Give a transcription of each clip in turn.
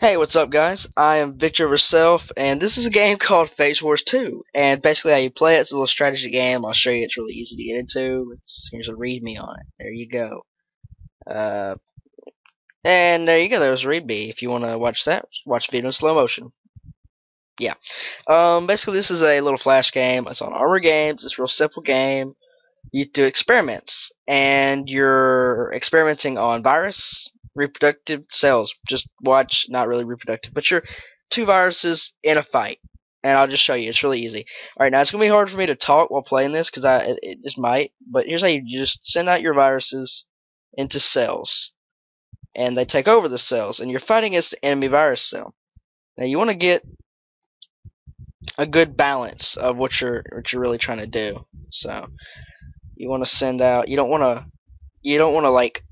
Hey, what's up, guys? I am VictoryOverSelf, and this is a game called Phage 2. And basically, how you play it's a little strategy game. I'll show you. It's really easy to get into. Here's a README on it. There you go. Uh, and there you go. There's a README. If you want to watch that, watch the video in slow motion. Yeah. Basically, this is a little flash game. It's on Armor Games. It's a real simple game. You do experiments, and you're experimenting on virus, reproductive cells. Just watch, not really reproductive, but you're two viruses in a fight. And I'll just show you. It's really easy. All right, now it's gonna be hard for me to talk while playing this because it just might. But here's how you just send out your viruses into cells, and they take over the cells, and you're fighting against the enemy virus cell. Now you want to get a good balance of what you're really trying to do. So you want to send out. You don't want to like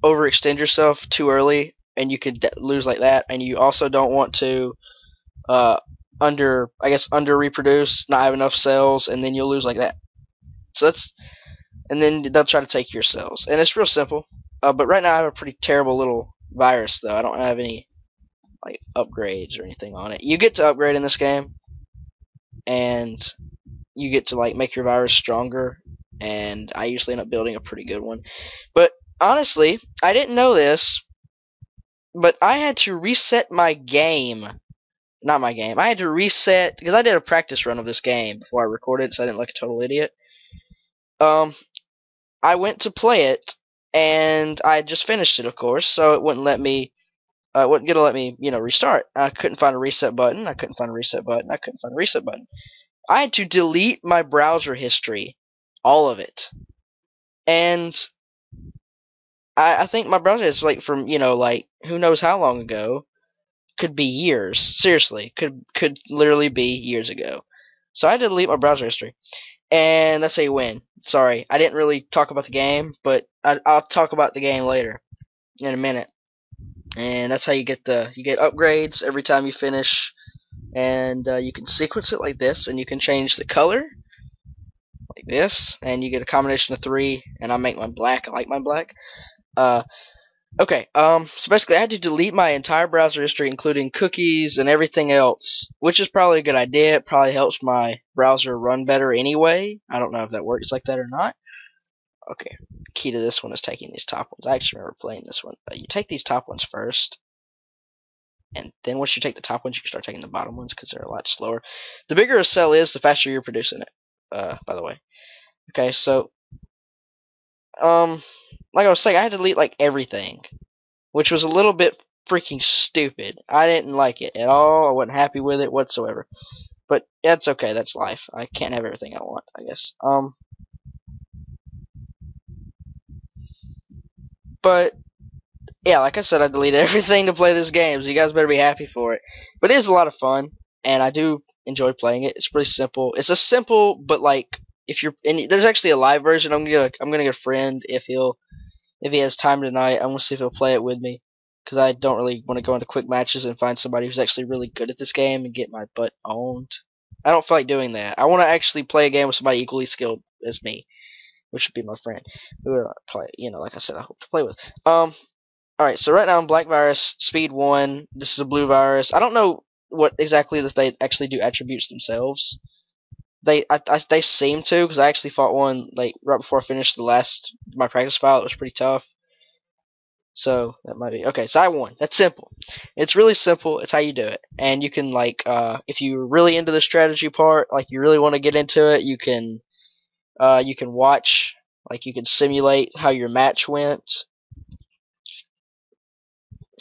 overextend yourself too early, and you could lose like that. And you also don't want to under reproduce, not have enough cells, and then you'll lose like that. And then they'll try to take your cells, and it's real simple. But right now I have a pretty terrible little virus though. I don't have any like upgrades or anything on it. You get to upgrade in this game, and you get to like make your virus stronger. And I usually end up building a pretty good one. But honestly, I didn't know this, but I had to reset my game. Not my game. I had to reset because I did a practice run of this game before I recorded, so I didn't look a total idiot. I went to play it, and I just finished it, of course, so it wouldn't let me. It wasn't gonna let me, restart. I couldn't find a reset button. I couldn't find a reset button. I couldn't find a reset button. I had to delete my browser history, all of it, and I think my browser is like from like who knows how long ago. Could be years. Seriously, could literally be years ago. So I had to delete my browser history, and that's a win. Sorry, I didn't really talk about the game, but I'll talk about the game later in a minute. And that's how you get upgrades every time you finish, and you can sequence it like this, and you can change the color like this, and you get a combination of 3. And I make mine black. I like mine black. Okay, so basically I had to delete my entire browser history, including cookies and everything else, which is probably a good idea. It probably helps my browser run better anyway. I don't know if that works like that or not. Okay, key to this one is taking these top ones. I actually remember playing this one. You take these top ones first, and then once you take the top ones, you can start taking the bottom ones because they're a lot slower. The bigger a cell is, the faster you're producing it, by the way. Okay, so like I was saying, I had to delete like everything, which was a little bit freaking stupid. I didn't like it at all. I wasn't happy with it whatsoever. But that's okay. That's life. I can't have everything I want, I guess. But yeah, like I said, I deleted everything to play this game, so you guys better be happy for it. But it is a lot of fun, and I do enjoy playing it. It's pretty simple. It's a simple, but like if you're, and there's actually a live version. I'm gonna get a friend if he has time tonight. I'm gonna see if he'll play it with me, because I don't really want to go into quick matches and find somebody who's actually really good at this game and get my butt owned. I don't feel like doing that. I want to actually play a game with somebody equally skilled as me, which would be my friend, who I play. Like I said, I hope to play with. Alright, so right now I'm Black Virus, Speed 1. This is a Blue Virus. I don't know what exactly that they actually do attributes themselves. They seem to, because I actually fought one like right before I finished my practice file. It was pretty tough. So that might be okay. So I won. That's simple. It's really simple. It's how you do it. And you can like if you're really into the strategy part, like you really want to get into it, you can watch, like you can simulate how your match went,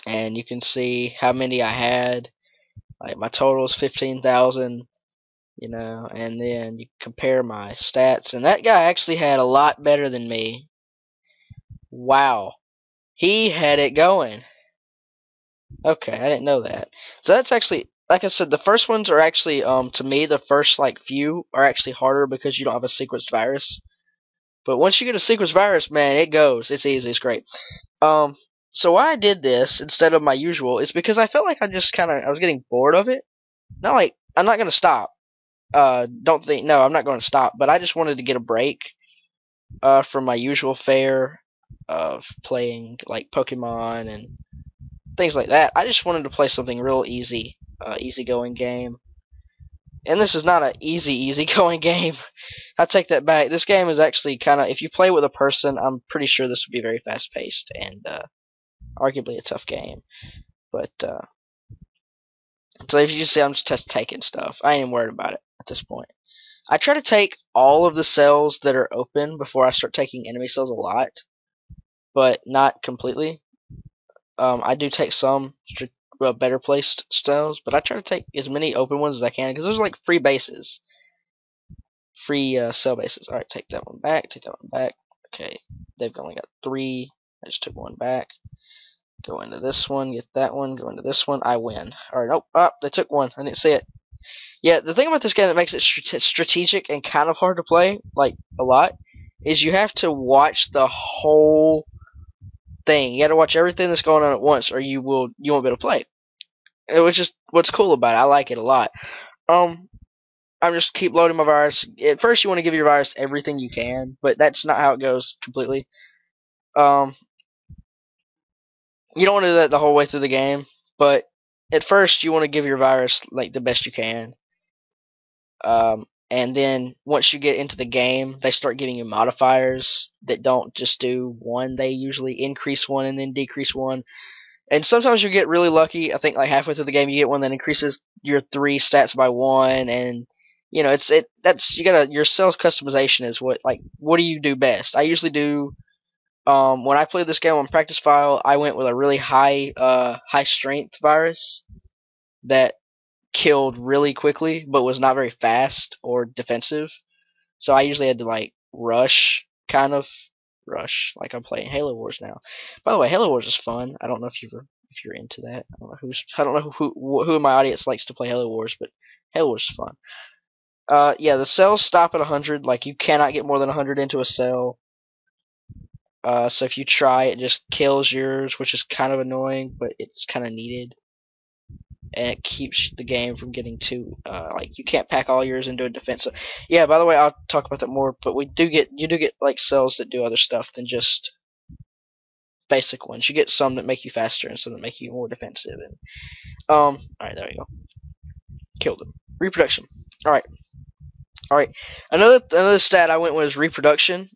and you can see how many I had. Like my total is 15,000. And then you compare my stats, and that guy actually had a lot better than me. Wow. He had it going. Okay, I didn't know that. So that's actually, like I said, the first ones are actually, to me, the first, like, few are actually harder because you don't have a sequenced virus. But once you get a sequenced virus, man, it goes. It's easy. It's great. So why I did this instead of my usual is because I felt like I was getting bored of it. Not like, I'm not going to stop. No, I'm not going to stop, but I just wanted to get a break from my usual fare of playing like Pokemon and things like that. I just wanted to play something real easy, easygoing game. And this is not an easygoing game. I take that back. This game is actually kind of, if you play with a person, I'm pretty sure this would be very fast paced and arguably a tough game. But so if you just see, I'm just taking stuff. I ain't even worried about it at this point. I try to take all of the cells that are open before I start taking enemy cells a lot, but not completely. I do take some better placed cells, but I try to take as many open ones as I can because there's like free bases, free cell bases. All right, take that one back. Take that one back. Okay, they've only got 3. I just took one back. Go into this one, get that one. Go into this one. I win. All right, nope. Oh, they took one. I didn't see it. Yeah, the thing about this game that makes it strategic and kind of hard to play, like a lot, is you have to watch the whole thing. You got to watch everything that's going on at once, or you won't be able to play. Which is what's cool about it. I like it a lot. I'm just keep loading my virus. At first, you want to give your virus everything you can, but that's not how it goes completely. You don't want to do that the whole way through the game, but at first, you want to give your virus like the best you can. And then once you get into the game, they start giving you modifiers that don't just do one. They usually increase one and then decrease one. And sometimes you get really lucky. I think like halfway through the game, you get one that increases your 3 stats by 1, and you know that's your self customization is what do you do best? I usually do. When I played this game on practice file, I went with a really high strength virus that killed really quickly, but was not very fast or defensive. So I usually had to like rush, like I'm playing Halo Wars now. By the way, Halo Wars is fun. I don't know if you're into that. I don't know who in my audience likes to play Halo Wars, but Halo Wars is fun. Yeah, the cells stop at 100. Like you cannot get more than 100 into a cell. So if you try, it just kills yours, which is kind of annoying, but it's kind of needed. And it keeps the game from getting too like you can't pack all yours into a defense. So, yeah, by the way, I'll talk about that more. But you do get like cells that do other stuff than just basic ones. You get some that make you faster and some that make you more defensive. And all right, there you go. Killed them. Reproduction. All right. Another stat I went with is reproduction.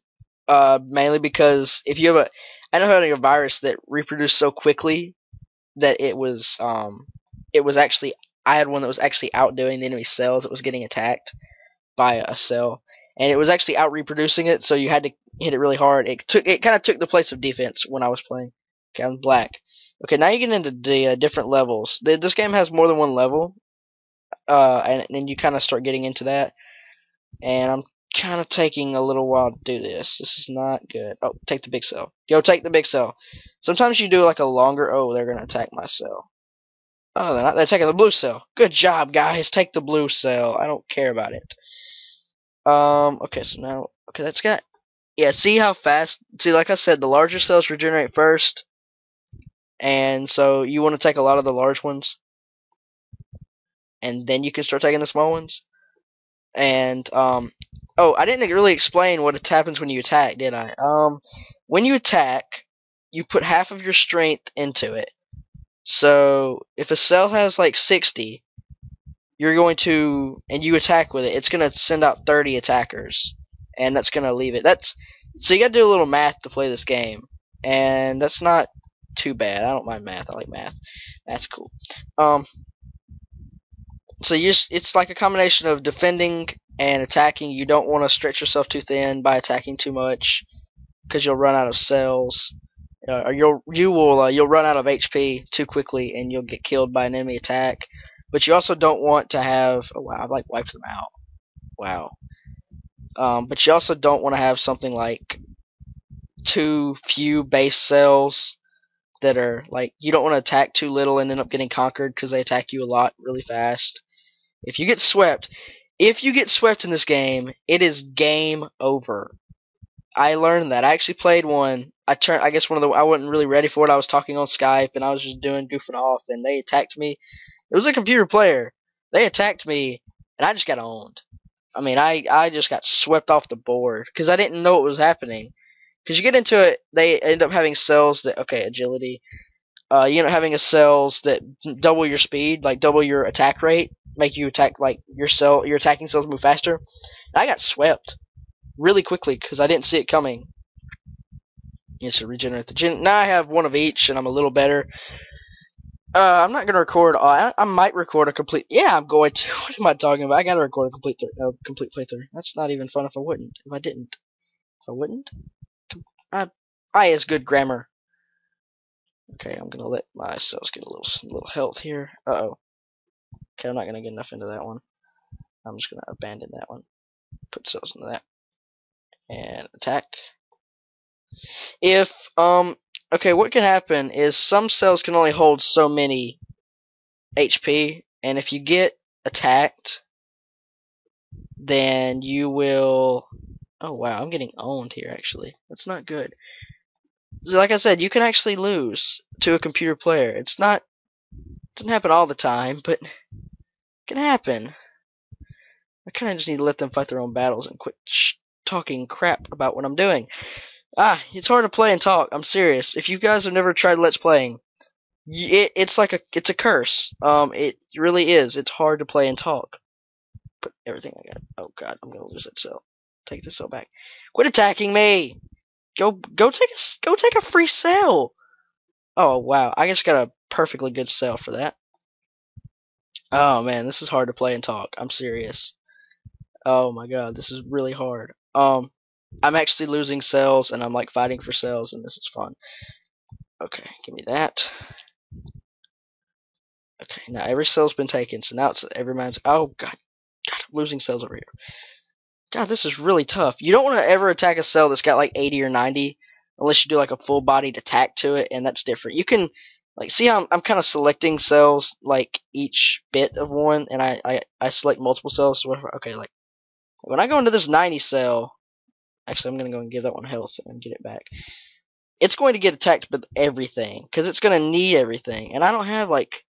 Mainly because if you have I know having a virus that reproduced so quickly that it was actually, I had one that was actually outdoing the enemy cells. It was getting attacked by a cell, and it was actually out reproducing it. So you had to hit it really hard. It kind of took the place of defense when I was playing. Okay, I'm black. Okay, now you get into the different levels. This game has more than one level, and then you kind of start getting into that. And I'm kind of taking a little while to do this. This is not good. Oh, take the big cell. Go take the big cell. Sometimes you do like a longer. Oh, they're gonna attack my cell. Oh, they're not. They're taking the blue cell. Good job, guys. Take the blue cell. I don't care about it. Okay, so now, okay, that's got. Yeah, see how fast. See, like I said, the larger cells regenerate first, and so you want to take a lot of the large ones, and then you can start taking the small ones. And oh, I didn't really explain what happens when you attack, did I? When you attack, you put half of your strength into it. So if a cell has like 60, you're going to, and you attack with it, it's going to send out 30 attackers, and that's going to leave it. So you got to do a little math to play this game, and that's not too bad. I don't mind math. I like math. That's cool. So it's like a combination of defending and attacking. You don't want to stretch yourself too thin by attacking too much, because you'll run out of cells. Or you'll run out of HP too quickly, and you'll get killed by an enemy attack. But you also don't want to have. Oh wow, I've like wiped them out. Wow. But you also don't want to have something like too few base cells that are like, you don't want to attack too little and end up getting conquered because they attack you a lot really fast. If you get swept in this game, it is game over. I learned that. I actually played one. I wasn't really ready for it. I was talking on Skype and I was just goofing off, and they attacked me. It was a computer player. They attacked me and I just got owned. I mean, I just got swept off the board because I didn't know what was happening. Because you get into it, they end up having cells that, okay, agility. You know, having a cells that double your speed, like double your attack rate, make you attack like your attacking cells move faster. And I got swept really quickly because I didn't see it coming. Yes, to regenerate the gen. Now I have one of each, and I'm a little better. I'm not gonna record. I might record a complete. Yeah, I'm going to. What am I talking about? I gotta record a complete playthrough. That's not even fun if I wouldn't. If I didn't, if I wouldn't. I is good grammar. Okay, I'm gonna let my cells get a little health here. Uh-oh. Okay, I'm not gonna get enough into that one. I'm just gonna abandon that one. Put cells into that. And attack. If, okay, what can happen is some cells can only hold so many HP, and if you get attacked, then you will... Oh, wow, I'm getting owned here, actually. That's not good. So like I said, you can actually lose to a computer player. It doesn't happen all the time, but it can happen. I kind of just need to let them fight their own battles and quit talking crap about what I'm doing. It's hard to play and talk. I'm serious. If you guys have never tried Let's Playing, it's a curse. It really is. It's hard to play and talk. Put everything I got. Oh god, I'm gonna lose that cell. Take this cell back. Quit attacking me. Go take a free cell. Oh wow, I just got a perfectly good cell for that. Oh man, this is hard to play and talk. I'm serious. Oh my god, this is really hard. I'm actually losing cells, and I'm like fighting for cells, and this is fun. Okay, give me that. Okay, now every cell's been taken, so now it's every man's. Oh god, I'm losing cells over here. God, this is really tough. You don't want to ever attack a cell that's got like 80 or 90, unless you do like a full-bodied attack to it, and that's different. You can like see how I'm kind of selecting cells like each bit of one, and I select multiple cells. So okay, like when I go into this 90 cell. Actually, I'm going to go and give that one health and get it back. It's going to get attacked with everything, because it's going to need everything. And I don't have, like...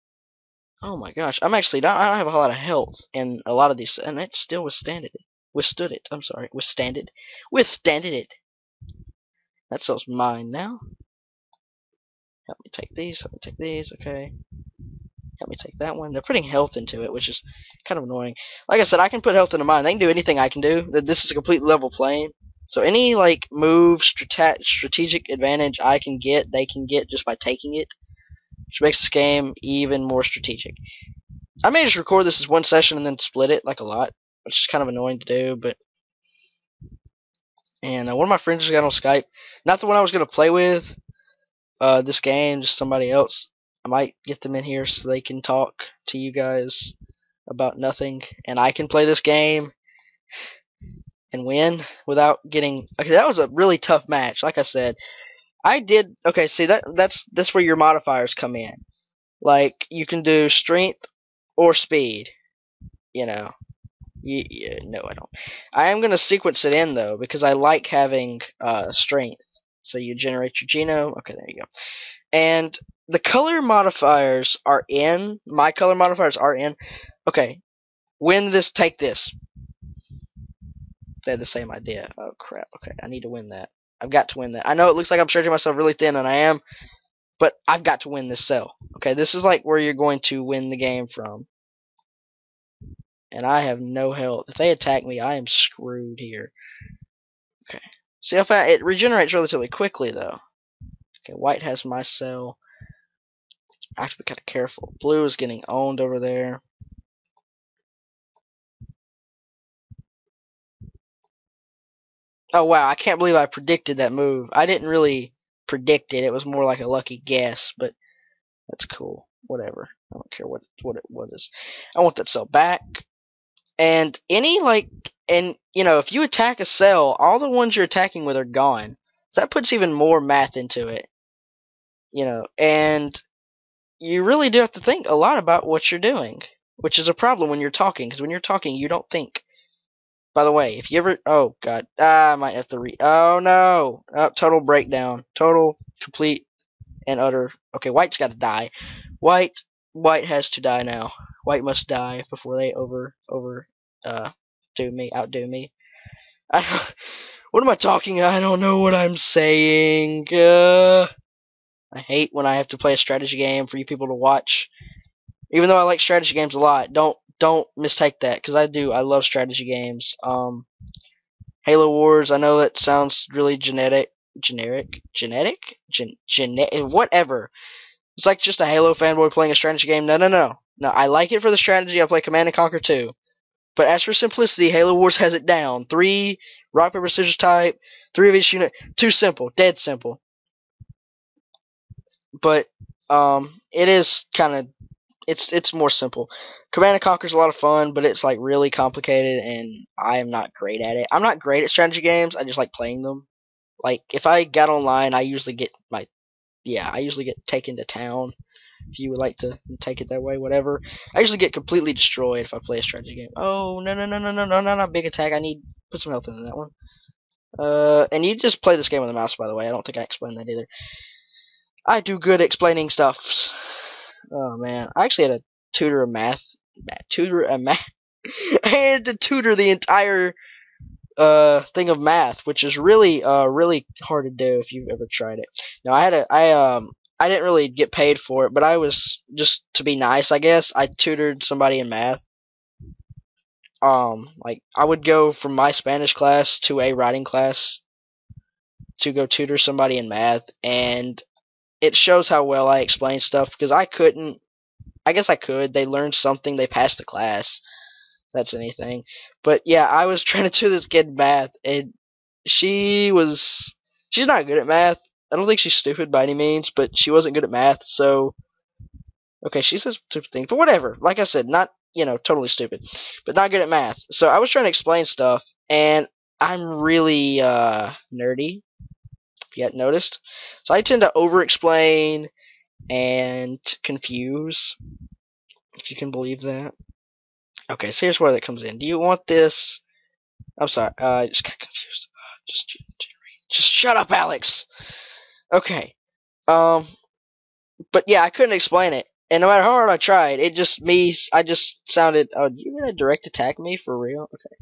Oh my gosh. I don't have a whole lot of health in a lot of these... And it still withstood it. I'm sorry. Withstanded it. That cell's mine now. Help me take these. Okay. Help me take that one. They're putting health into it, which is kind of annoying. Like I said, I can put health into mine. They can do anything I can do. This is a complete level plane. So any like move, strategic advantage I can get, they can get just by taking it, which makes this game even more strategic. I may just record this as one session and then split it like a lot, which is kind of annoying to do. But and one of my friends just got on Skype, not the one I was gonna play with. This game, just somebody else. I might get them in here so they can talk to you guys about nothing, and I can play this game and win without getting. Okay, that was a really tough match. Like I said, I did. Okay, see that's where your modifiers come in. Like you can do strength or speed. You know. No, I don't. I am gonna sequence it in though because I like having strength. So you generate your genome. Okay, there you go. And the color modifiers are in. My color modifiers are in. Okay, win this. Take this. They had the same idea. Oh crap. Okay, I need to win that. I've got to win that. I know it looks like I'm stretching myself really thin, and I am, but I've got to win this cell. Okay, this is like where you're going to win the game from. And I have no health. If they attack me, I am screwed here. Okay. See how fast it regenerates relatively quickly, though. Okay, white has my cell. I have to be kind of careful. Blue is getting owned over there. Oh wow, I can't believe I predicted that move. I didn't really predict it. It was more like a lucky guess, but that's cool. Whatever. I don't care what it was. I want that cell back. And if you attack a cell, all the ones you're attacking with are gone. So that puts even more math into it. And you really do have to think a lot about what you're doing, which is a problem when you're talking, because when you're talking, you don't think. By the way, if you ever... Oh, God. I might have to Oh, no. Total breakdown. Total, complete, and utter... Okay, white's got to die. White has to die now. White must die before they outdo me. What am I talking? I don't know what I'm saying. I hate when I have to play a strategy game for you people to watch. Even though I like strategy games a lot, don't mistake that, because I do. I love strategy games. Halo Wars. I know that sounds really whatever. It's like just a Halo fanboy playing a strategy game. No. I like it for the strategy. I play Command and Conquer too. But as for simplicity, Halo Wars has it down. 3 rock paper scissors type, 3 of each unit. Too simple, dead simple. But it is kind of it's more simple. Command and Conquer is a lot of fun, but it's like really complicated, and I am not great at it. I'm not great at strategy games. I just like playing them. Like if I got online, I usually get taken to town. If you would like to take it that way, whatever. I usually get completely destroyed if I play a strategy game. Oh no, big attack. I need put some health in that one. And you just play this game with a mouse, by the way. I don't think I explained that either. I do good explaining stuffs. Oh man, I actually had a tutor of math. I had to tutor the entire thing of math, which is really hard to do if you've ever tried it. Now I didn't really get paid for it, but I was just to be nice, I guess. I tutored somebody in math. Like I would go from my Spanish class to a writing class to go tutor somebody in math, and it shows how well I explain stuff, because I couldn't. I guess I could. They learned something. They passed the class. That's anything. But yeah, I was trying to do this kid math, and she's not good at math. I don't think she's stupid by any means, but she wasn't good at math. So okay, she says stupid things, but whatever. Like I said, not totally stupid, but not good at math. So I was trying to explain stuff, and I'm really nerdy. If you hadn't noticed, so I tend to over-explain and confuse, if you can believe that. Okay, so here's where that comes in. Do you want this? I'm sorry, I just got confused. Just shut up, Alex. Okay, but yeah, I couldn't explain it, and no matter how hard I tried, I just sounded. Oh, you gonna direct attack me for real? Okay.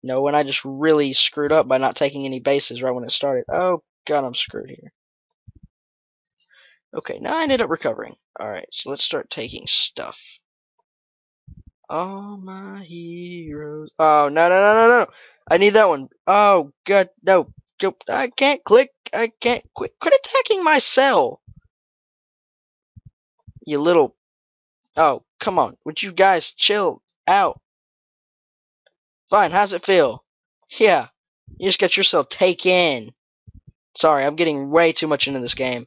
No, when I just really screwed up by not taking any bases right when it started. Oh god, I'm screwed here. Okay, now I ended up recovering. Alright, so let's start taking stuff. All my heroes. Oh, no. I need that one. Oh, god, no. I can't click. I can't quit attacking my cell. You little. Oh, come on. Would you guys chill out? Fine, how's it feel? Yeah, you just got yourself taken. Sorry, I'm getting way too much into this game.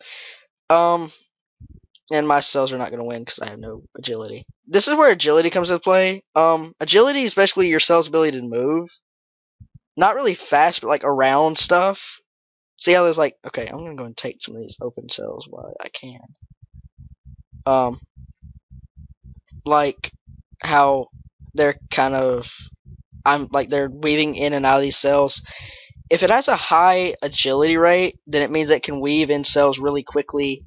And my cells are not going to win because I have no agility. This is where agility comes into play. Agility is basically your cell's ability to move. Not really fast, but like around stuff. See how there's like, okay, I'm going to go and take some of these open cells while I can. Like how they're kind of, they're weaving in and out of these cells. If it has a high agility rate, then it means it can weave in cells really quickly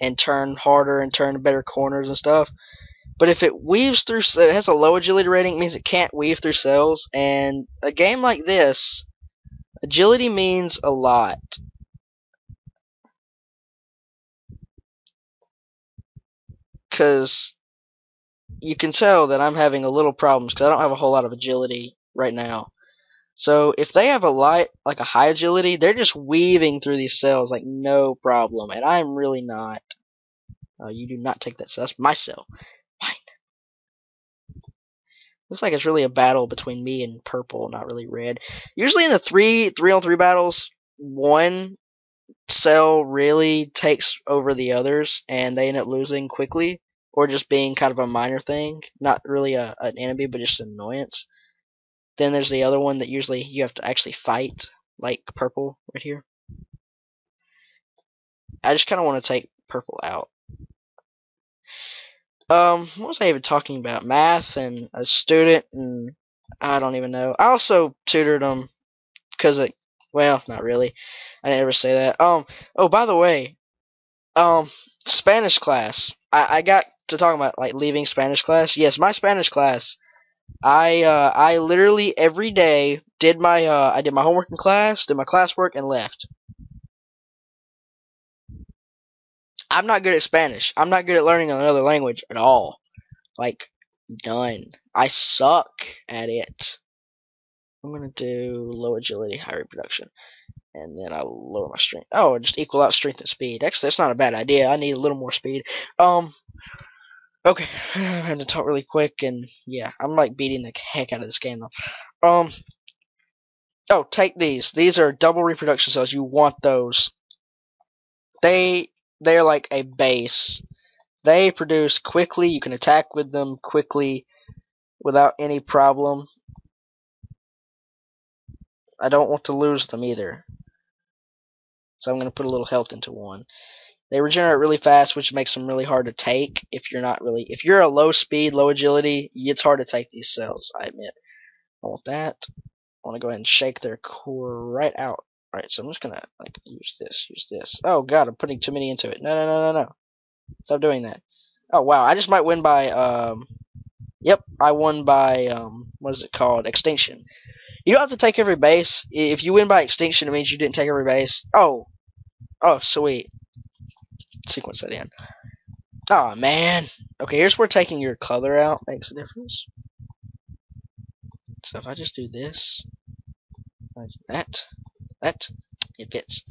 and turn harder and turn better corners and stuff. But if it weaves through, it has a low agility rating, it means it can't weave through cells. And a game like this, agility means a lot. Because you can tell that I'm having a little problems because I don't have a whole lot of agility right now. So if they have a high agility, they're just weaving through these cells like no problem, and I'm really not. You do not take that cell. That's my cell. Fine. Looks like it's really a battle between me and purple, not really red. Usually in the 3-on-3 battles, one cell really takes over the others, and they end up losing quickly, or just being kind of a minor thing, not really an enemy, but just an annoyance. Then there's the other one that usually you have to actually fight, like purple right here. I just kind of want to take purple out. What was I even talking about? Math and a student, and I don't even know. I also tutored them because, well, not really. I didn't ever say that. Oh, by the way, Spanish class. I got to talking about like leaving Spanish class. Yes, my Spanish class. I literally every day did my I did my homework in class, did my classwork, and left. I'm not good at Spanish. I'm not good at learning another language at all. Like, none. I suck at it. I'm gonna do low agility, high reproduction, and then I'll lower my strength. Oh, just equal out strength and speed. Actually, that's not a bad idea. I need a little more speed. Okay, I'm having to talk really quick, and yeah, I'm like beating the heck out of this game though. Oh, take these. These are double reproduction cells. You want those. They're like a base. They produce quickly. You can attack with them quickly without any problem. I don't want to lose them either. So I'm going to put a little health into one. They regenerate really fast, which makes them really hard to take if you're a low speed, low agility, it's hard to take these cells, I admit. I want that. I want to go ahead and shake their core right out. Alright, so I'm just going to like use this. Oh god, I'm putting too many into it. No. Stop doing that. Oh wow, I just might win by yep, I won by what is it called? Extinction. You don't have to take every base. If you win by extinction, it means you didn't take every base. Oh, sweet. Sequence that in. Oh man. Okay, here's where taking your color out makes a difference. So if I just do this, that, it fits.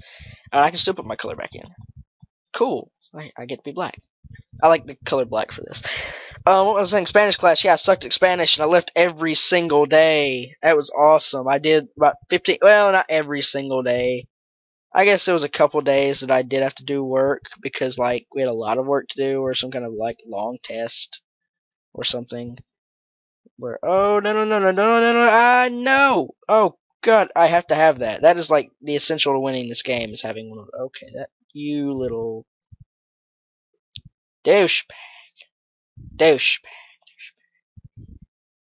And I can still put my color back in. Cool. I get to be black. I like the color black for this. What was I saying? Spanish class. Yeah, I sucked at Spanish, and I left every single day. That was awesome. I did about 15. Well, not every single day. I guess there was a couple days that I did have to do work because, like, we had a lot of work to do, or some kind of like long test or something. Where no, no! Oh god, I have to have that. That is like the essential to winning this game is having one of. Okay, that you little douchebag.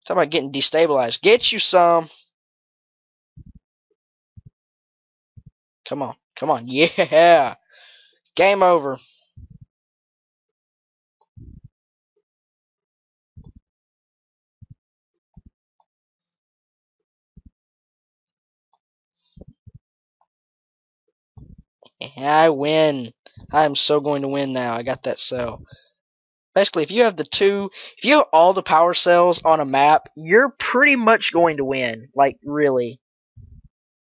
Talk about getting destabilized. Get you some. Come on. Yeah. Game over. I win. I am so going to win now. I got that cell. Basically, if you have all the power cells on a map, you're pretty much going to win. Like, really.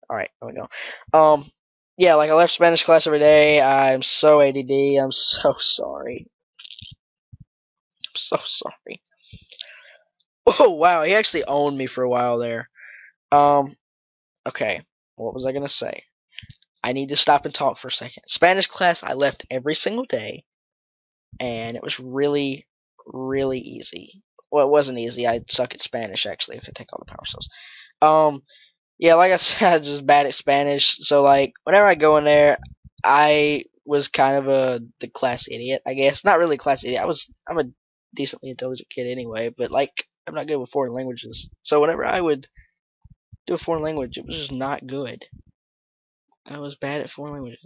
Alright, there we go. Yeah, like I left Spanish class every day. I'm so ADD. I'm so sorry. I'm so sorry. Oh, wow, he actually owned me for a while there. Okay, what was I gonna say? I need to stop and talk for a second. Spanish class, I left every single day, and it was really, really easy. Well, it wasn't easy. I suck at Spanish, actually. I could take all the power cells. Yeah, like I said, I'm just bad at Spanish. So, like, whenever I go in there, I was kind of the class idiot, I guess. Not really class idiot. I'm a decently intelligent kid anyway, but, like, I'm not good with foreign languages. So whenever I would do a foreign language, it was just not good. I was bad at foreign languages.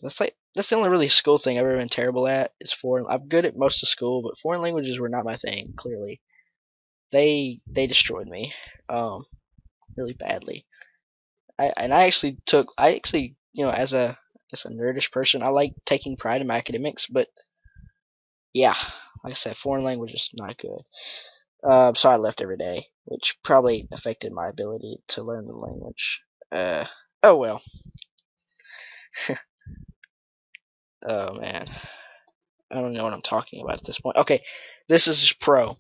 That's the only really school thing I've ever been terrible at is foreign. I'm good at most of school, but foreign languages were not my thing. Clearly, they destroyed me, really badly. I actually as a nerdish person, I like taking pride in my academics, but yeah, like I said, foreign language is not good. So I left every day, which probably affected my ability to learn the language. Oh well. Oh man, I don't know what I'm talking about at this point. Okay, this is pro.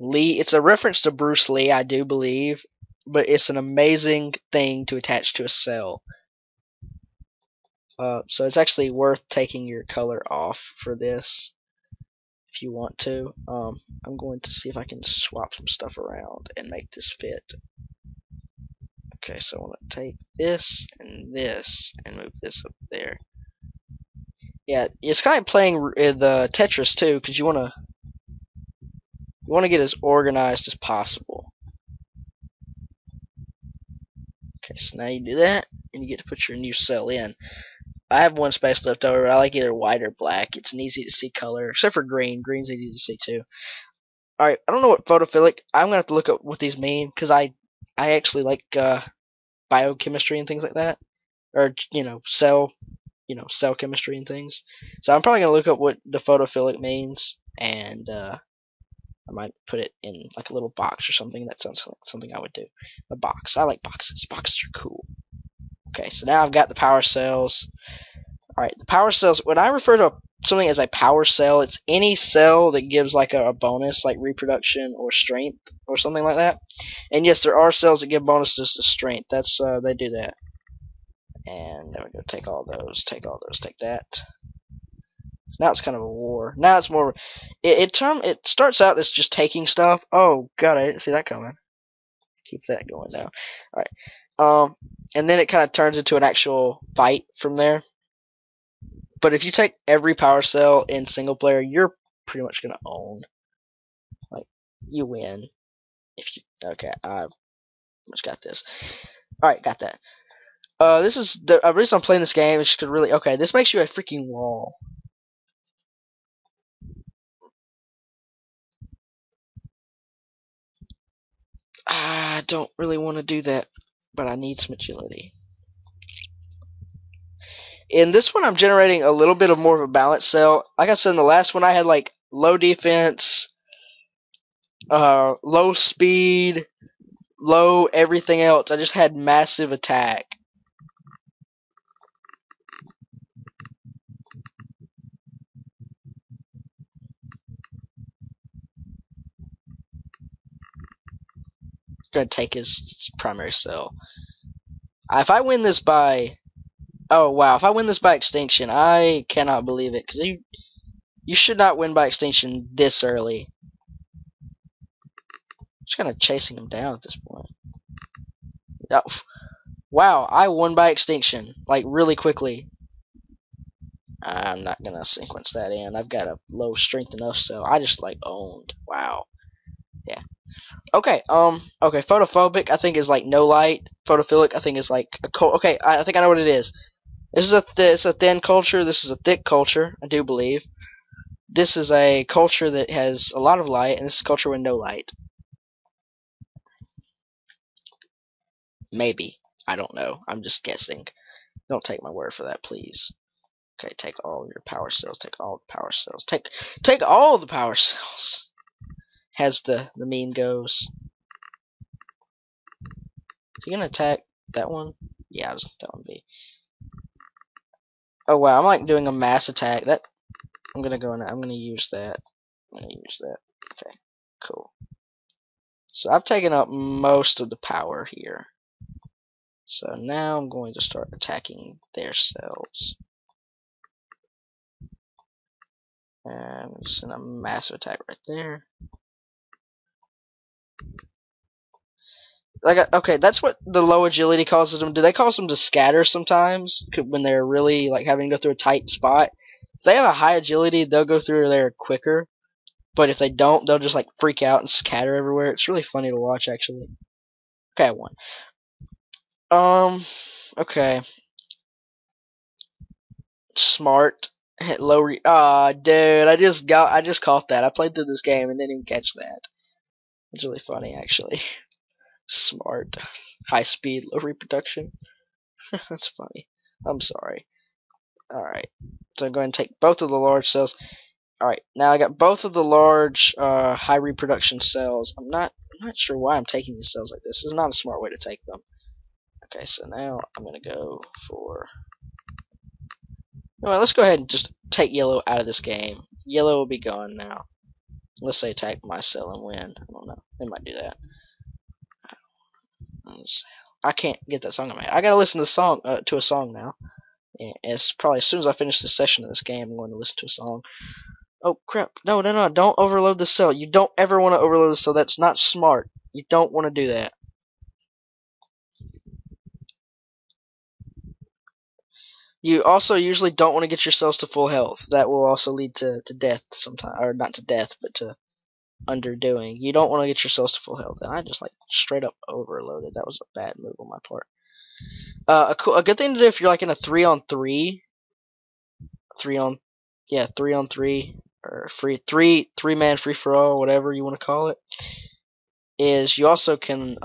Lee, it's a reference to Bruce Lee, I do believe, but it's an amazing thing to attach to a cell. So it's actually worth taking your color off for this if you want to. I'm going to see if I can swap some stuff around and make this fit. Okay, so I want to take this and move this up there. Yeah, it's kind of playing the Tetris too, because you want to get as organized as possible. Okay, so now you do that, and you get to put your new cell in. I have one space left over. I like either white or black. It's an easy to see color, except for green. Green's easy to see too. Alright, I don't know what photophilic. I'm gonna have to look up what these mean because I actually like biochemistry and things like that, or cell cell chemistry and things. So I'm probably gonna look up what the photophilic means, and I might put it in like a little box or something. That sounds like something I would do. A box. I like boxes. Boxes are cool. Okay, so now I've got the power cells. Alright, the power cells, when I refer to something as a power cell, it's any cell that gives like a bonus, like reproduction or strength or something like that. And yes, there are cells that give bonuses to strength. That's they do that. And there we go. Take all those. Take all those. Take that. Now it's kind of a war. Now it's more. It starts out as just taking stuff. Oh god, I didn't see that coming. Keep that going now. All right. And then it kind of turns into an actual fight from there. But if you take every power cell in single player, you're pretty much gonna own. Like you win. If you I almost got this. All right, got that. This is the reason I'm playing this game is because really this makes you a freaking wall. I don't really want to do that, but I need some agility. In this one, I'm generating a little bit of more of a balanced cell. Like I said in the last one, I had like low defense, low speed, low everything else. I just had massive attack. Gonna take his primary cell. If I win this by, oh wow, if I win this by extinction, I cannot believe it because you should not win by extinction this early. Just kind of chasing him down at this point. Oh, wow, I won by extinction like really quickly. I'm not gonna sequence that in. I've got a low strength enough, so I just like owned. Wow. Yeah. Okay. Okay. Photophobic, I think is like no light. Photophilic, I think is like a cold. Okay. I think I know what it is. This is it's a thin culture. This is a thick culture. I do believe. This is a culture that has a lot of light, and this is a culture with no light. Maybe. I don't know. I'm just guessing. Don't take my word for that, please. Okay, take all your power cells. Take all the power cells. Take all the power cells. As the meme goes. Is he gonna attack that one? Yeah, just let that one be. Oh wow, I'm like doing a mass attack. That I'm gonna go in. I'm gonna use that. I'm gonna use that. Okay, cool. So I've taken up most of the power here. So now I'm going to start attacking their cells. And send a massive attack right there. Okay, that's what the low agility causes them. Do they cause them to scatter sometimes when they're really like having to go through a tight spot? If they have a high agility, they'll go through there quicker. But if they don't, they'll just like freak out and scatter everywhere. It's really funny to watch, actually. Okay, I won. Okay. Smart. Hit low dude, I just caught that. I played through this game and didn't even catch that. It's really funny, actually. Smart. High speed, low reproduction. That's funny. I'm sorry. Alright. So I'm going to take both of the large cells. Alright, now I got both of the large high reproduction cells. I'm not sure why I'm taking these cells like this. This is not a smart way to take them. Okay, so now I'm gonna go for let's go ahead and just take yellow out of this game. Yellow will be gone now. Unless they attack my cell and win. I don't know. They might do that. I can't get that song in my head. I gotta listen to a song now. Yeah, it's probably as soon as I finish this session of this game, I'm going to listen to a song. Oh crap! No! Don't overload the cell. You don't ever want to overload the cell. That's not smart. You don't want to do that. You also usually don't want to get your cells to full health. That will also lead to death sometimes, or not to death, but to underdoing. You don't want to get your cells to full health. And I just like straight up overloaded. That was a bad move on my part. A good thing to do if you're like in a 3-on-3, 3-on-3, or three-man free for all, whatever you want to call it, is you also can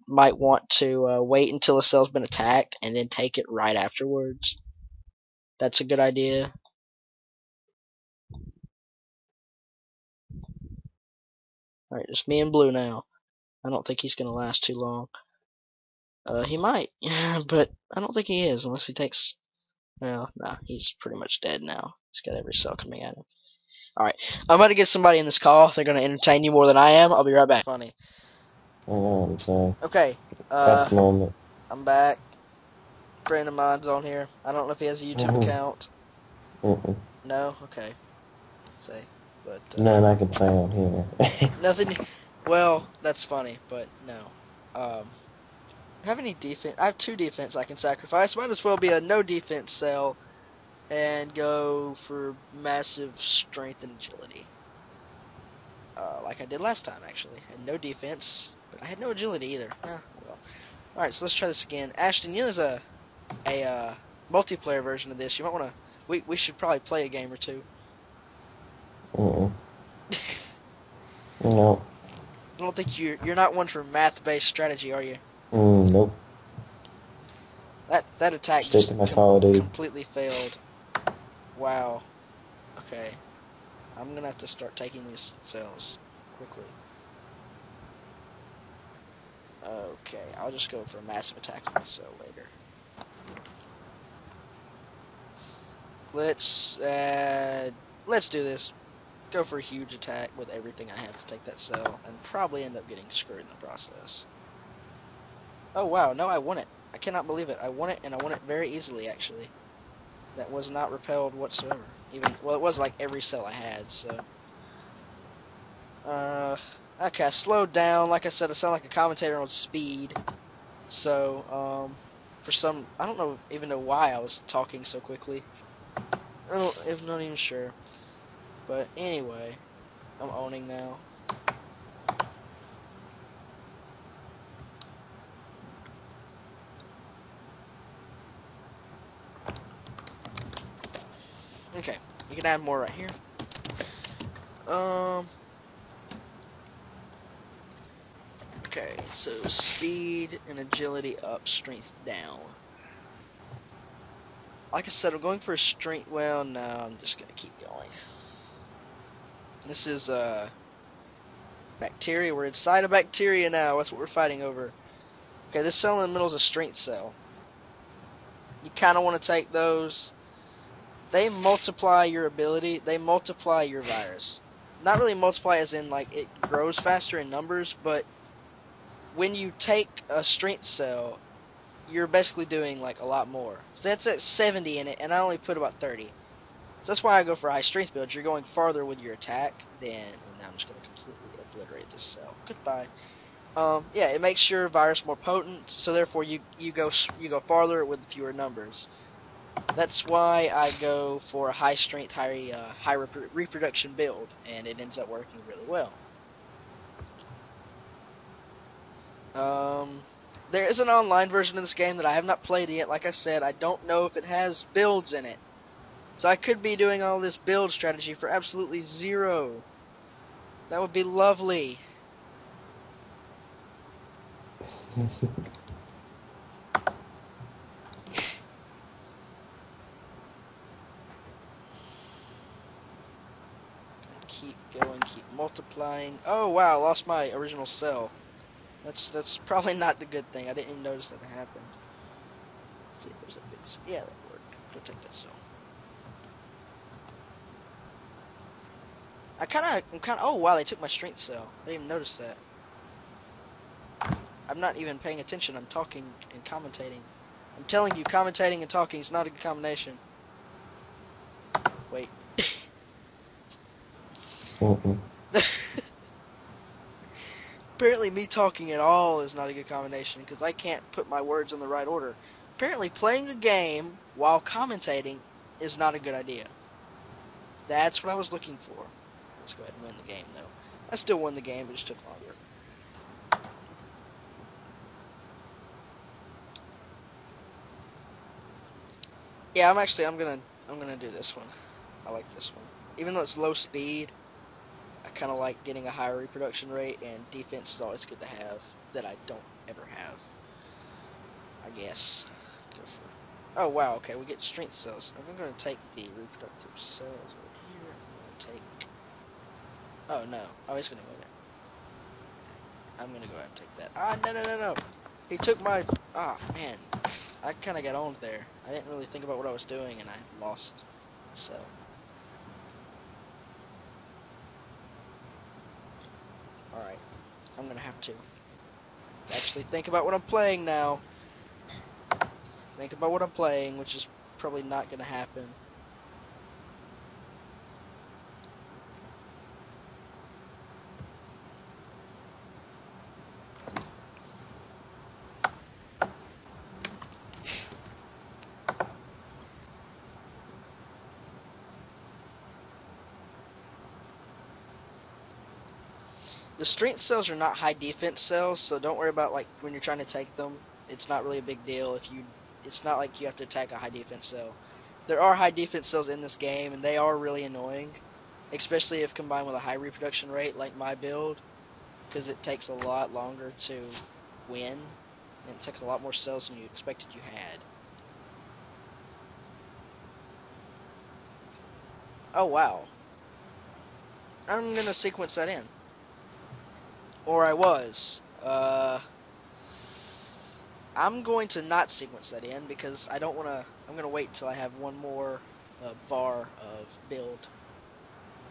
might want to wait until a cell's been attacked and then take it right afterwards. That's a good idea. Alright, it's me and blue now. I don't think he's gonna last too long. He might, but I don't think he is unless he takes. Well, nah, he's pretty much dead now. He's got every cell coming at him. Alright, I'm about to get somebody in this call. They're gonna entertain you more than I am. I'll be right back. Funny. I know what I'm saying. Okay, At the moment. I'm back. Friend of mine's on here. I don't know if he has a YouTube account. No? Okay. Say. But, None I can say on here. nothing. Well, that's funny, but no. Have any defense? I have 2 defense I can sacrifice. Might as well be a no defense cell and go for massive strength and agility. Like I did last time, actually. I had no defense, but I had no agility either. Oh well. Alright, so let's try this again. Ashton, you know there's a multiplayer version of this. You might want to. We should probably play a game or two. No. I don't think you're not one for math-based strategy, are you? Nope. That attack Stick to just my Call of Duty. completely failed. Wow. Okay. I'm gonna have to start taking these cells quickly. Okay, I'll just go for a massive attack on this cell later. Let's do this. Go for a huge attack with everything I have to take that cell, and probably end up getting screwed in the process. Oh wow, no, I won it. I cannot believe it. I won it, and I won it very easily, actually. That was not repelled whatsoever. Even, well, it was like every cell I had, so. Okay, I slowed down. Like I said, I sound like a commentator on speed. So, I don't know, even know why I was talking so quickly. I'm not even sure. But anyway, I'm owning now. Okay, you can add more right here. Okay, so speed and agility up, strength down. Like I said, I'm going for a strength. Well, no, I'm just gonna keep going. This is bacteria. We're inside a bacteria now. That's what we're fighting over. Okay, this cell in the middle is a strength cell. You kind of want to take those. They multiply your ability. They multiply your virus. Not really multiply as in like it grows faster in numbers, but when you take a strength cell, you're basically doing like a lot more. So that's at 70 in it, and I only put about 30. So that's why I go for high strength builds. You're going farther with your attack than. And now I'm just going to completely obliterate this cell. Goodbye. Yeah, it makes your virus more potent, so therefore you go farther with fewer numbers. That's why I go for a high strength, high reproduction build, and it ends up working really well. There is an online version of this game that I have not played yet. Like I said, I don't know if it has builds in it. So I could be doing all this build strategy for absolutely zero. That would be lovely. Keep going, keep multiplying. Oh wow, lost my original cell. That's probably not the good thing. I didn't even notice that it happened. Let's see, there's a big cell. Yeah, that worked. Go take that cell. I'm kinda, oh wow, they took my strength cell. I didn't even notice that. I'm not even paying attention. I'm talking and commentating. I'm telling you, commentating and talking is not a good combination. Wait. Apparently me talking at all is not a good combination because I can't put my words in the right order. Apparently playing a game while commentating is not a good idea. That's what I was looking for. Let's go ahead and win the game though. I still won the game, but it just took longer. Yeah, I'm gonna do this one. I like this one. Even though it's low speed, I kinda like getting a higher reproduction rate, and defense is always good to have that I don't ever have. I guess. Go for it. Oh wow, okay, we get strength cells. I'm gonna take the reproductive cells over here. I'm gonna take. Oh no. Oh, he's gonna move it. I'm gonna go ahead and take that. Ah, no, no, no, no. He took my. Ah, man. I kind of got owned there. I didn't really think about what I was doing, and I lost a cell. All right. I'm gonna have to actually think about what I'm playing now. Think about what I'm playing, which is probably not gonna happen. The strength cells are not high defense cells, so don't worry about like when you're trying to take them. It's not really a big deal if you. It's not like you have to attack a high defense cell. There are high defense cells in this game, and they are really annoying, especially if combined with a high reproduction rate like my build, because it takes a lot longer to win, and it takes a lot more cells than you expected you had. Oh wow, I'm gonna sequence that in, or I was. I'm going to not sequence that in because I don't want to. I'm going to wait until I have one more bar of build.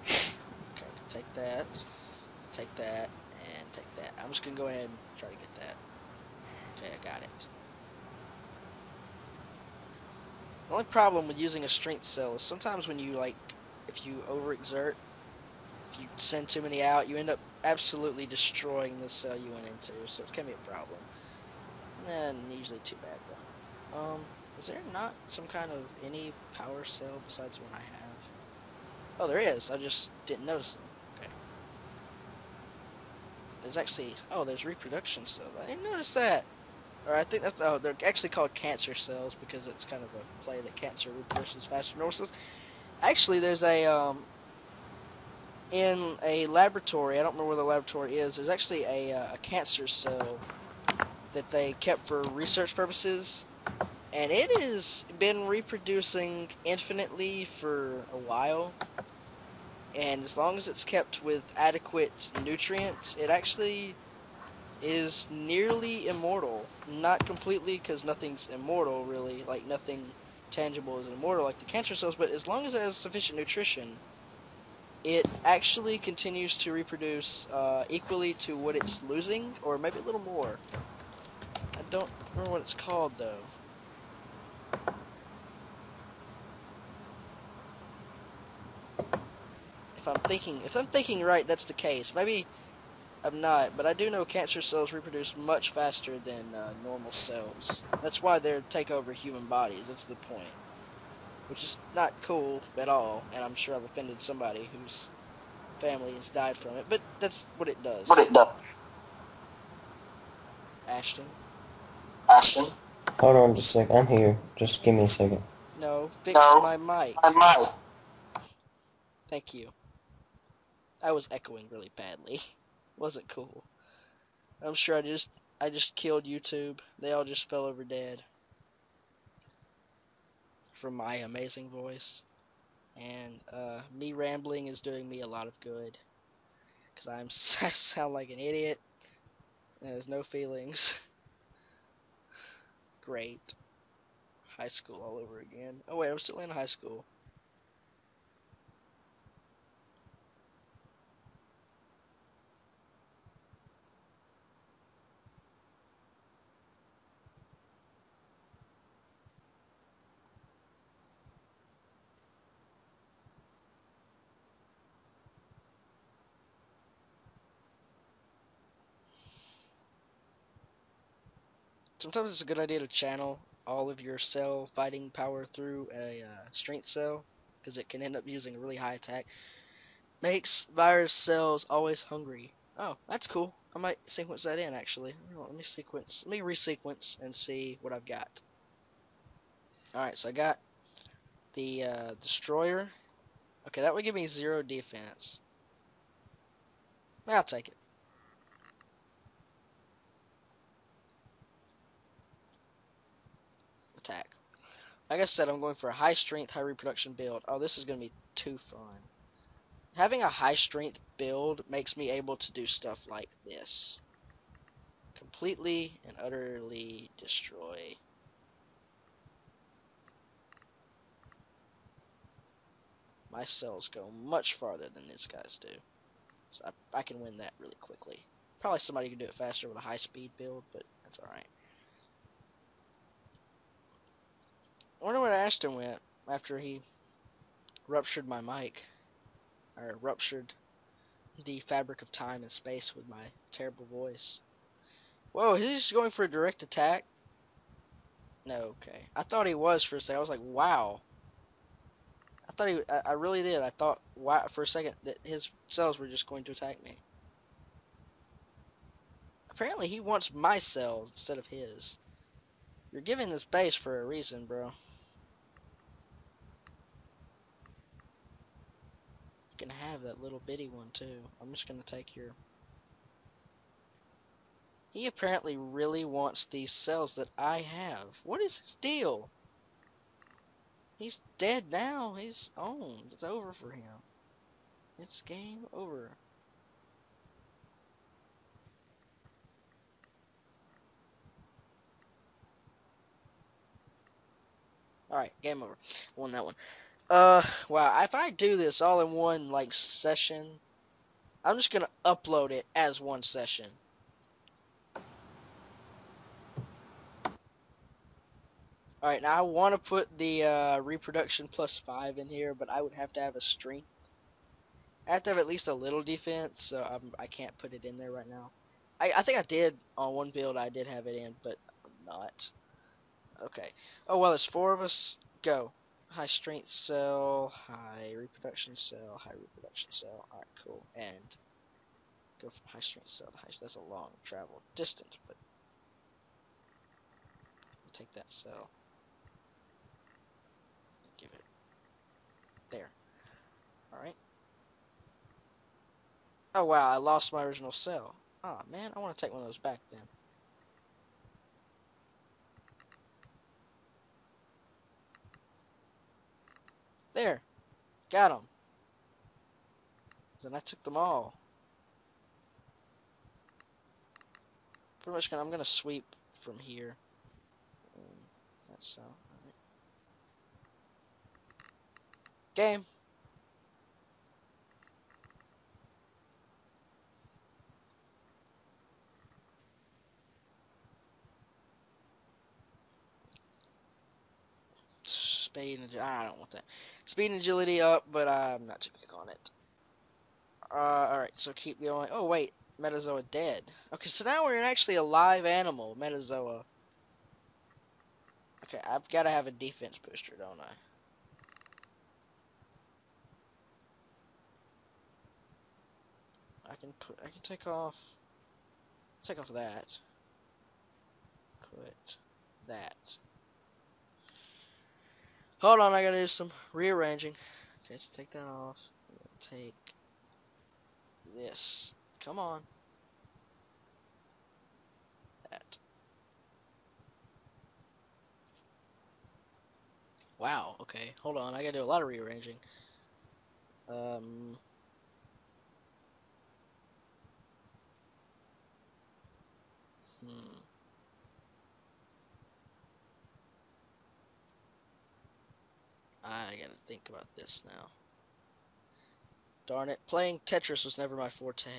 Okay, take that, and take that. I'm just going to go ahead and try to get that. Okay, I got it. The only problem with using a strength cell is sometimes when you like, if you overexert, if you send too many out, you end up absolutely destroying the cell you went into. So it can be a problem. And usually too bad though. Is there not some kind of any power cell besides one I have? Oh, there is. I just didn't notice them. Okay. There's actually. Oh, there's reproduction cells. I didn't notice that. Or I think that's. Oh, they're actually called cancer cells because it's kind of a play that cancer reproduces faster than normal cells. Actually, there's a in a laboratory. I don't remember where the laboratory is. There's actually a cancer cell that they kept for research purposes, and it has been reproducing infinitely for a while. And as long as it's kept with adequate nutrients, it actually is nearly immortal. Not completely, because nothing's immortal, really. Like, nothing tangible is immortal like the cancer cells, but as long as it has sufficient nutrition, it actually continues to reproduce equally to what it's losing, or maybe a little more. I don't remember what it's called, though. If I'm thinking right, that's the case. Maybe I'm not, but I do know cancer cells reproduce much faster than normal cells. That's why they take over human bodies. That's the point. Which is not cool at all, and I'm sure I've offended somebody whose family has died from it, but that's what it What does. it does. Ashton? Ashton? Hold on just a sec. I'm here. Just give me a second. No, fix No, my mic. I'm not. Thank you. I was echoing really badly. Wasn't cool. I'm sure I just killed YouTube. They all just fell over dead from my amazing voice. And me rambling is doing me a lot of good because I sound like an idiot. And there's no feelings. Great. High school all over again. Oh wait, I'm still in high school. Sometimes it's a good idea to channel all of your cell fighting power through a strength cell because it can end up using a really high attack. Makes virus cells always hungry. Oh, that's cool. I might sequence that in actually. Let me sequence. Let me resequence and see what I've got. All right, so I got the destroyer. Okay, that would give me 0 defense. I'll take it. Attack. Like I said, I'm going for a high strength, high reproduction build. Oh, this is going to be too fun. Having a high strength build makes me able to do stuff like this. Completely and utterly destroy. My cells go much farther than these guys do. So I can win that really quickly. Probably somebody can do it faster with a high speed build, but that's alright. I wonder where Ashton went after he ruptured my mic. Or ruptured the fabric of time and space with my terrible voice. Whoa, he's going for a direct attack? No, okay. I thought he was for a second. I was like, wow. I thought I really did. I thought, wow, for a second that his cells were just going to attack me. Apparently he wants my cells instead of his. You're giving this base for a reason, bro. You can have that little bitty one too. I'm just gonna take your... He apparently really wants these cells that I have. What is his deal? He's dead now. He's owned. It's over for him. It's game over. Alright, game over. Won that one. Wow, if I do this all in one, like, session, I'm just gonna upload it as one session. Alright, now I want to put the reproduction +5 in here, but I would have to have a strength. I have to have at least a little defense, so I can't put it in there right now. I think I did, on one build I did have it in, but I'm not. Okay. Oh, well, there's 4 of us. Go. High strength cell, high reproduction cell, high reproduction cell. Alright, cool. And go from high strength cell to high. That's a long travel distance, but we'll take that cell. And give it there. Alright. Oh wow, I lost my original cell. Oh man, I want to take one of those back then. There. Got them. Then I took them all. Pretty much I'm gonna sweep from here. That's so. Alright. Game. Speed and I don't want that. Speed and agility up, but I'm not too big on it. Alright, so keep going. Oh wait, Metazoa dead. Okay, so now we're actually a live animal, Metazoa. Okay, I've got to have a defense booster, don't I? I can take off that. Put that. Hold on, I gotta do some rearranging. Okay, so take that off. Take this. Come on. That. Wow, okay. Hold on, I gotta do a lot of rearranging. I gotta think about this now. Darn it, playing Tetris was never my forte.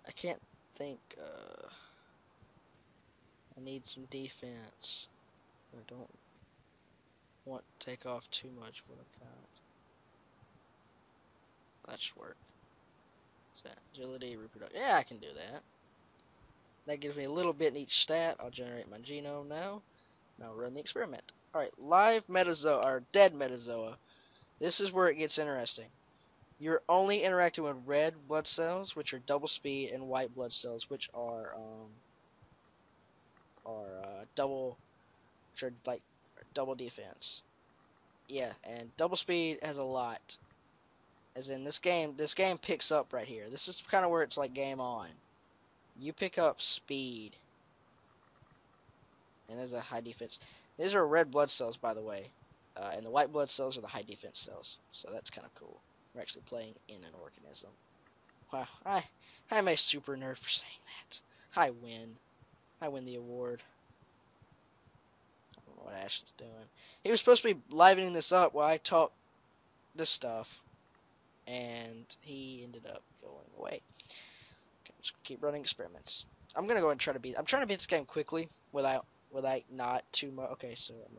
I can't think, I need some defense. I don't want to take off too much of what I've got. That should work. What's that? Agility, reproduction. Yeah, I can do that. That gives me a little bit in each stat. I'll generate my genome now. Now run the experiment. Alright, live metazoa, or dead metazoa. This is where it gets interesting. You're only interacting with red blood cells, which are double speed, and white blood cells, which are double, which are like double defense. Yeah, and double speed has a lot. As in this game picks up right here. This is kind of where it's like game on. You pick up speed. And there's a high defense. These are red blood cells, by the way. And the white blood cells are the high defense cells. So that's kind of cool. We're actually playing in an organism. Wow, I'm a super nerd for saying that. I win. I win the award. I don't know what Ashton's doing. He was supposed to be livening this up while I taught this stuff. And he ended up going away. Okay, let's keep running experiments. I'm gonna go and try to beat. I'm trying to beat this game quickly without not too much. Okay, so I'm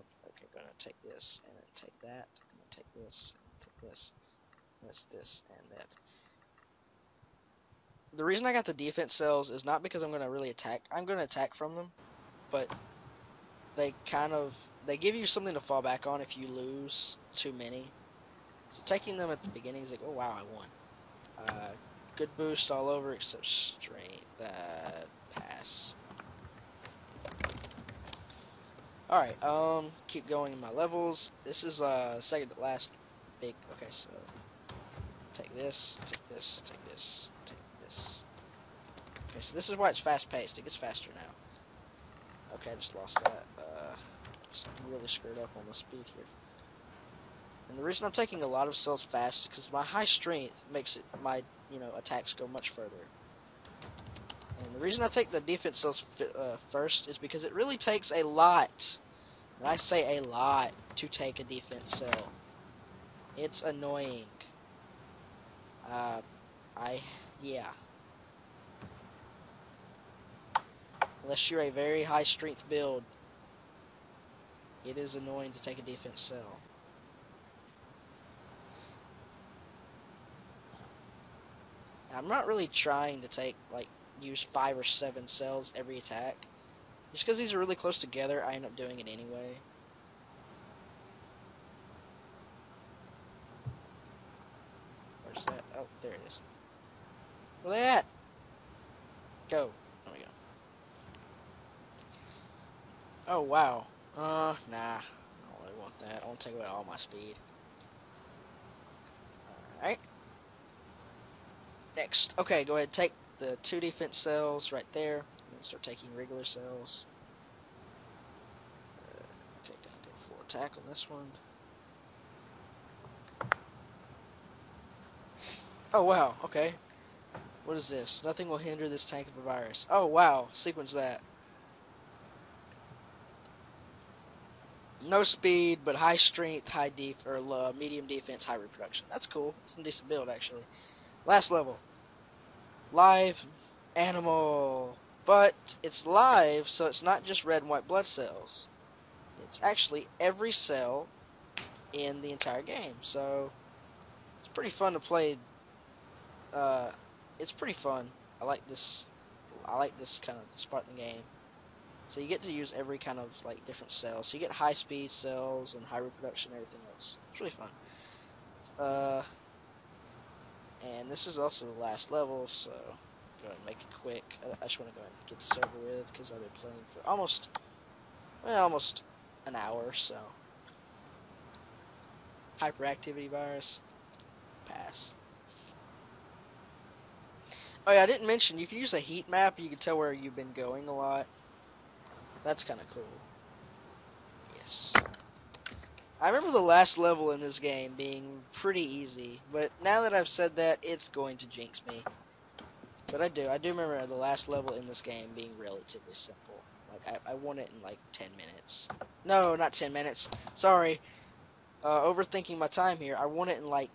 gonna take this and then take that. I'm gonna take this and take this and that. The reason I got the defense cells is not because I'm gonna really attack. I'm gonna attack from them, but they give you something to fall back on if you lose too many. So taking them at the beginning is like, oh wow, I won. Good boost all over except strength. Pass. Alright, keep going in my levels. This is second to last big. Okay, so take this, take this, take this, take this. Okay, so this is why it's fast paced. It gets faster now. Okay, I just lost that. Just really screwed up on the speed here. And the reason I'm taking a lot of cells fast is because my high strength makes my attacks go much further. And the reason I take the defense cells first is because it really takes a lot, and I say a lot, to take a defense cell. It's annoying. Yeah. Unless you're a very high strength build, it is annoying to take a defense cell. I'm not really trying to use 5 or 7 cells every attack. Just because these are really close together, I end up doing it anyway. Where's that? Oh, there it is. Where they at? Go. There we go. Oh, wow. Nah. I don't really want that. I want to take away all my speed. Alright. Next. Okay, go ahead. Take the 2 defense cells right there. And then start taking regular cells. Okay, gonna go full attack on this one. Oh, wow. Okay. What is this? Nothing will hinder this tank of a virus. Oh, wow. Sequence that. No speed, but high strength, medium defense, high reproduction. That's cool. It's a decent build, actually. Last level. Live animal. But it's live, so it's not just red and white blood cells. It's actually every cell in the entire game. So it's pretty fun to play. It's pretty fun. I like this kind of part in the game. So you get to use every kind of different cell. So you get high speed cells and high reproduction and everything else. It's really fun. And this is also the last level, so go ahead and make it quick. I just want to go ahead and get this over with because I've been playing for almost an hour. So hyperactivity virus, pass. Oh yeah, I didn't mention you can use a heat map. You can tell where you've been going a lot. That's kind of cool. Yes. I remember the last level in this game being pretty easy, but now that I've said that, it's going to jinx me. But I do remember the last level in this game being relatively simple. I won it in 10 minutes. No, not 10 minutes. Sorry. Overthinking my time here. I won it in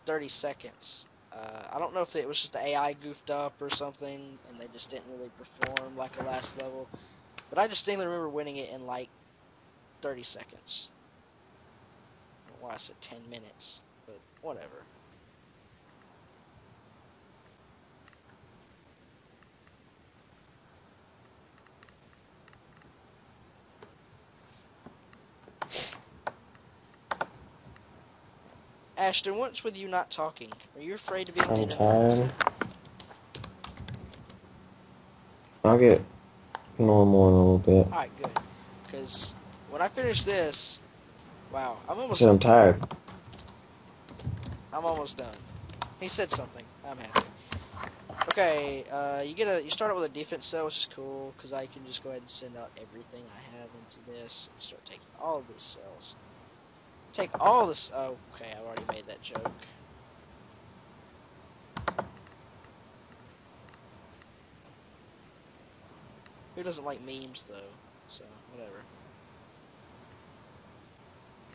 30 seconds. I don't know if it was just the AI goofed up or something, and they just didn't really perform like the last level. But I distinctly remember winning it in 30 seconds. I don't know why I said 10 minutes, but whatever. Ashton, what's with you not talking? Are you afraid to be on the internet? I'm tired. I'll get normal in a little bit. Alright, good. Because when I finish this, wow, I'm I almost said I'm tired. I'm almost done. He said something. I'm happy. Okay, you start out with a defense cell, which is cool because I can just go ahead and send out everything I have into this and start taking all of these cells. Take all this. Oh, okay, I've already made that joke. Who doesn't like memes though? So whatever.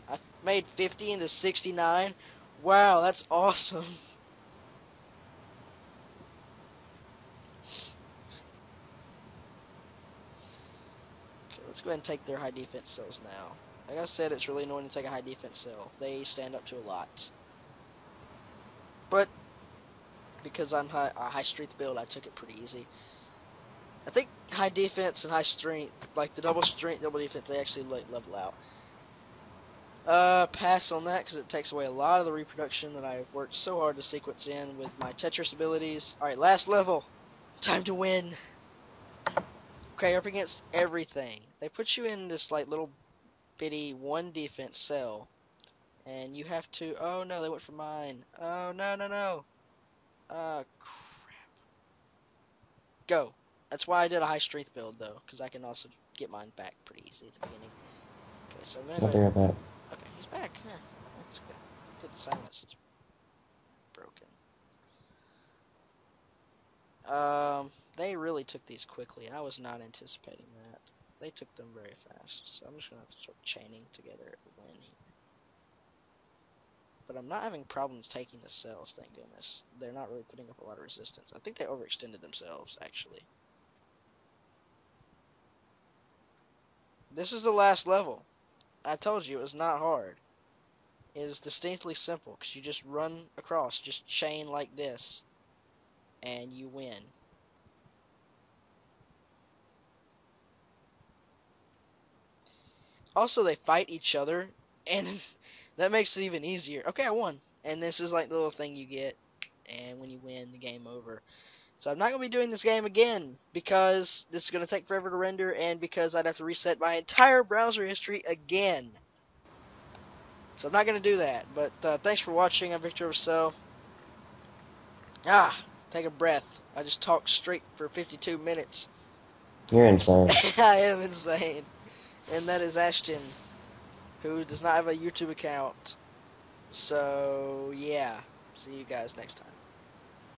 I made 50 into 69. Wow, that's awesome. Okay, let's go ahead and take their high defense cells now. Like I said, it's really annoying to take a high defense cell. They stand up to a lot. But because I'm a high strength build, I took it pretty easy. I think high defense and high strength, like the double strength, double defense, they actually like level out. Pass on that because it takes away a lot of the reproduction that I've worked so hard to sequence in with my Tetris abilities. Alright, last level. Time to win. Okay, up against everything. They put you in this like little bitty one defense cell. And you have to, oh no, they went for mine. Oh no, no, no. Crap. Go. That's why I did a high strength build though, because I can also get mine back pretty easy at the beginning. Okay, so I'm gonna go I'll ahead be and, right back. okay, he's back. Yeah, that's good. Good silence is broken. They really took these quickly. I was not anticipating that. They took them very fast, so I'm just gonna have to start chaining together a win here. But I'm not having problems taking the cells, thank goodness. They're not really putting up a lot of resistance. I think they overextended themselves, actually. This is the last level. I told you it was not hard. It is distinctly simple, because you just run across, just chain like this, and you win. Also, they fight each other, and that makes it even easier. Okay, I won. And this is like the little thing you get, and when you win, the game over. So I'm not going to be doing this game again, because this is going to take forever to render, and because I'd have to reset my entire browser history again. So I'm not going to do that, but thanks for watching. I'm VictoryOverSelf. Take a breath. I just talked straight for 52 minutes. You're insane. I am insane. And that is Ashton, who does not have a YouTube account. So, yeah. See you guys next time.